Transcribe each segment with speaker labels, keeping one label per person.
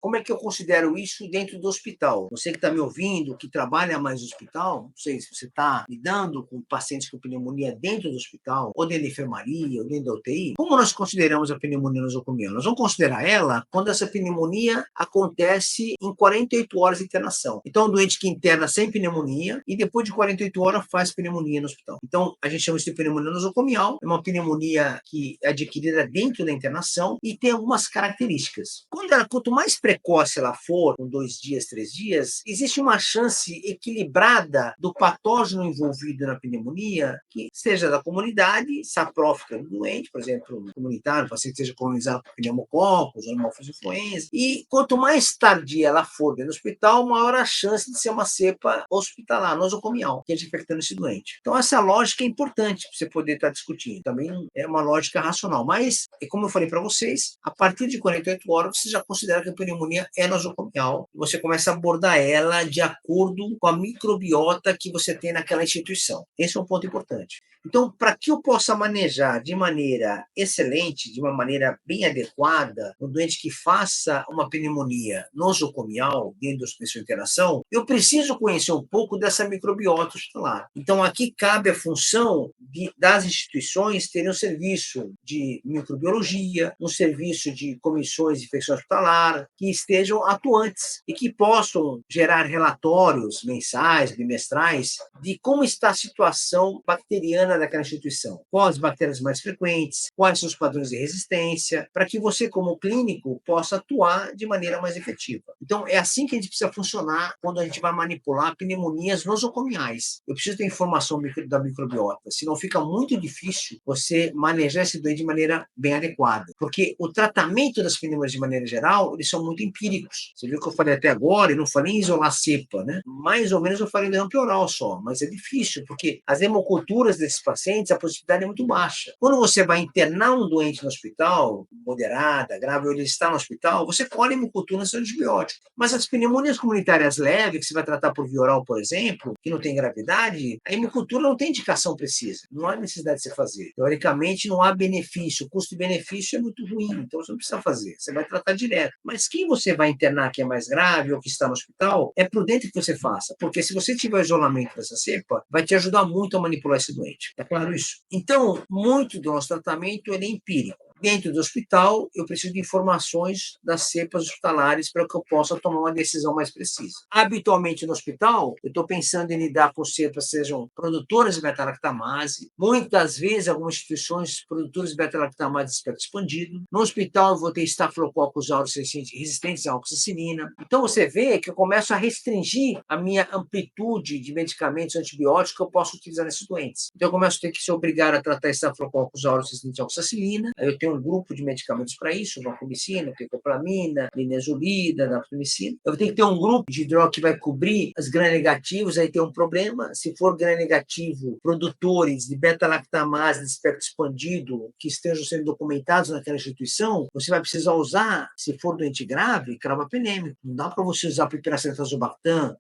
Speaker 1: como é que eu considero isso dentro do hospital? Você que está me ouvindo, que trabalha mais no hospital, não sei se você está lidando com pacientes com pneumonia dentro do hospital, ou dentro da enfermaria, ou dentro da UTI, como nós consideramos a pneumonia nosocomial? Nós vamos considerar ela quando essa pneumonia acontece em 48 horas de internação. Então, um doente que interna sem pneumonia e depois de 48 horas faz pneumonia no hospital. Então, a gente chama isso de pneumonia nosocomial, é uma pneumonia que é adquirida dentro da internação e tem algumas características. Quanto mais precoce ela for, com 2 dias, 3 dias, existe uma chance equilibrada do patógeno envolvido na pneumonia, que seja da comunidade saprófica do doente, por exemplo, comunitário, o paciente seja colonizado por pneumococos, animalfos influenza, e quanto mais tardia ela for dentro do hospital, maior a chance de ser uma cepa hospitalar, nosocomial, que é infectando esse doente. Então, essa lógica é importante para você poder estar discutindo. Também é uma lógica racional, mas, como eu falei para vocês, a partir de 48 horas, você já considera que a pneumonia é nosocomial, e você começa a abordar ela de acordo com a microbiota que você tem naquela instituição. Esse é um ponto importante. Então, para que eu possa manejar de maneira excelente, de uma maneira bem adequada, um doente que faça uma pneumonia nosocomial dentro da sua interação, eu preciso conhecer um pouco dessa microbiota hospitalar. Então, aqui cabe a função das instituições terem um serviço de microbiologia, um serviço de comissões de infecção hospitalar, que estejam atuantes e que possam gerar relatórios mensais, bimestrais, de como está a situação bacteriana daquela instituição. Quais as bactérias mais frequentes, quais são os padrões de resistência, para que você, como clínico, possa atuar de maneira mais efetiva. Então, é assim que a gente precisa funcionar quando a gente vai manipular pneumonias nosocomiais. Eu preciso ter informação da microbiota, senão fica muito difícil você manejar esse doente de maneira bem adequada, porque o tratamento das pneumonias, de maneira geral, eles são muito empíricos. Você viu que eu falei até agora, e não falei em isolar cepa, né? Mais ou menos eu falei em derrame pleural só, mas é difícil, porque as hemoculturas desses pacientes, a possibilidade é muito baixa. Quando você vai internar um doente no hospital, moderada, grave, ou ele está no hospital, você colhe hemocultura sem antibiótico. Mas as pneumonias comunitárias leves, que você vai tratar por via oral, por exemplo, que não tem gravidade, a hemocultura não tem indicação precisa. Não há necessidade de você fazer. Teoricamente, não há benefício. O custo-benefício é muito ruim, então você não precisa fazer. Você vai tratar direto. Mas quem você vai internar que é mais grave ou que está no hospital, é prudente que você faça, porque se você tiver isolamento dessa cepa, vai te ajudar muito a manipular esse doente. Tá claro isso? Então, muito do nosso tratamento ele é empírico. Dentro do hospital, eu preciso de informações das cepas hospitalares para que eu possa tomar uma decisão mais precisa. Habitualmente no hospital, eu estou pensando em lidar com cepas que sejam produtoras de beta-lactamase, muitas vezes algumas instituições produtoras de beta-lactamase de espectro expandido. No hospital, eu vou ter estafilococcus aureus resistentes à oxacilina. Então, você vê que eu começo a restringir a minha amplitude de medicamentos antibióticos que eu posso utilizar nesses doentes. Então, eu começo a ter que se obrigar a tratar estafilococcus aureus resistentes à oxacilina. Aí eu tenho um grupo de medicamentos para isso, vancomicina, tecoplamina, linezolida, daptomicina. Eu tenho que ter um grupo de droga que vai cobrir as gram-negativos, aí tem um problema. Se for gram-negativo, produtores de beta-lactamase de espectro expandido que estejam sendo documentados naquela instituição, você vai precisar usar, se for doente grave, cravapenêmico. Não dá para você usar piperacetazolam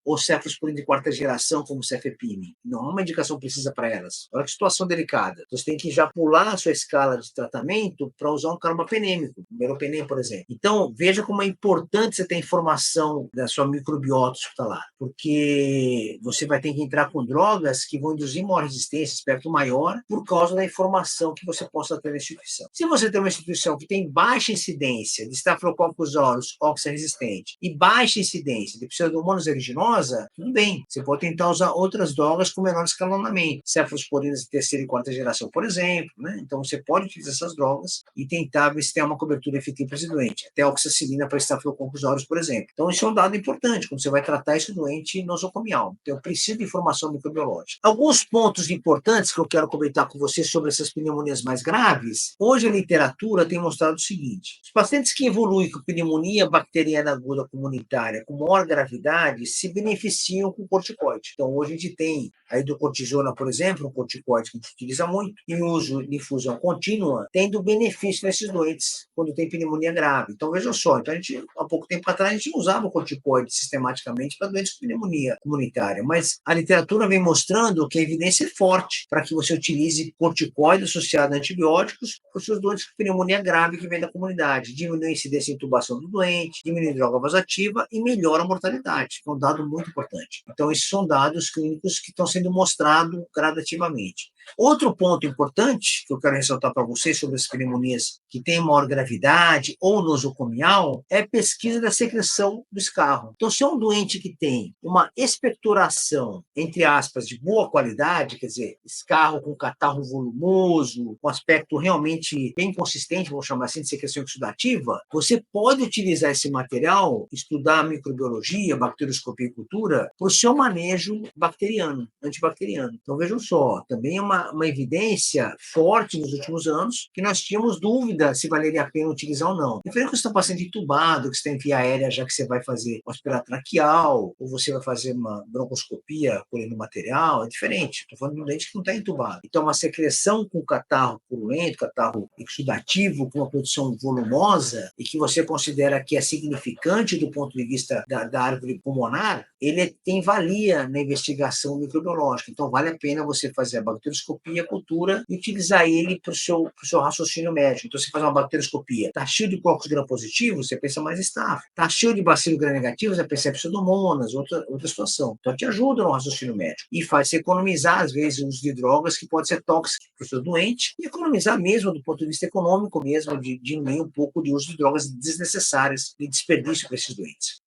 Speaker 1: ou cefalosporina de quarta geração como cefepime. Não há uma indicação precisa para elas. Olha que situação delicada. Você tem que já pular a sua escala de tratamento para usar um carbapenêmico, meropenem, por exemplo. Então, veja como é importante você ter informação da sua microbiota hospitalar, porque você vai ter que entrar com drogas que vão induzir maior resistência, espectro maior, por causa da informação que você possa ter na instituição. Se você tem uma instituição que tem baixa incidência de Staphylococcus aureus oxaresistente e baixa incidência de Pseudomonas aeruginosa, tudo bem. Você pode tentar usar outras drogas com menor escalonamento, cefalosporinas de terceira e quarta geração, por exemplo, né? Então, você pode utilizar essas drogas e tentar ver se tem uma cobertura efetiva para esse doente, até a oxacilina para Staphylococcus aureus, por exemplo. Então, isso é um dado importante quando você vai tratar esse doente nosocomial. Então, eu preciso de informação microbiológica. Alguns pontos importantes que eu quero comentar com você sobre essas pneumonias mais graves. Hoje, a literatura tem mostrado o seguinte: os pacientes que evoluem com pneumonia bacteriana aguda comunitária com maior gravidade se beneficiam com corticoide. Então, hoje a gente tem a hidrocortisona, por exemplo, um corticoide que a gente utiliza muito, em uso de infusão contínua, tendo benefício difícil nesses doentes quando tem pneumonia grave. Então, vejam só, então há pouco tempo atrás, a gente não usava o corticoide sistematicamente para doentes com pneumonia comunitária, mas a literatura vem mostrando que a evidência é forte para que você utilize corticoide associado a antibióticos para os seus doentes com pneumonia grave que vem da comunidade. Diminui a incidência de intubação do doente, diminui a droga vasoativa e melhora a mortalidade, que é um dado muito importante. Então, esses são dados clínicos que estão sendo mostrados gradativamente. Outro ponto importante que eu quero ressaltar para vocês sobre as pneumonias que têm maior gravidade ou nosocomial é a pesquisa da secreção do escarro. Então, se é um doente que tem uma expectoração, entre aspas, de boa qualidade, quer dizer, escarro com catarro volumoso, com aspecto realmente bem consistente, vamos chamar assim, de secreção exudativa, você pode utilizar esse material, estudar microbiologia, bacterioscopia e cultura, para o seu manejo bacteriano, antibacteriano. Então, vejam só, também é uma evidência forte nos últimos anos que nós tínhamos dúvida se valeria a pena utilizar ou não. Diferente que você está paciente entubado, que você tem via aérea, já que você vai fazer uma aspiração traqueal, ou você vai fazer uma broncoscopia colhendo material, é diferente. Estou falando de um doente que não está entubado. Então, uma secreção com catarro purulento, catarro exudativo, com uma produção volumosa, e que você considera que é significante do ponto de vista da árvore pulmonar, ele tem valia na investigação microbiológica. Então, vale a pena você fazer a bacterioscopia, a cultura, e utilizar ele para o seu raciocínio médico. Então, você faz uma bacterioscopia, está cheio de cocos gram-positivos, você pensa mais Staph. Está cheio de bacilo gram-negativo, você pensa em pseudomonas, outra situação. Então, te ajuda no raciocínio médico. E faz você economizar, às vezes, o uso de drogas que pode ser tóxico para o seu doente, e economizar mesmo do ponto de vista econômico mesmo, de diminuir um pouco de uso de drogas desnecessárias, de desperdício para esses doentes.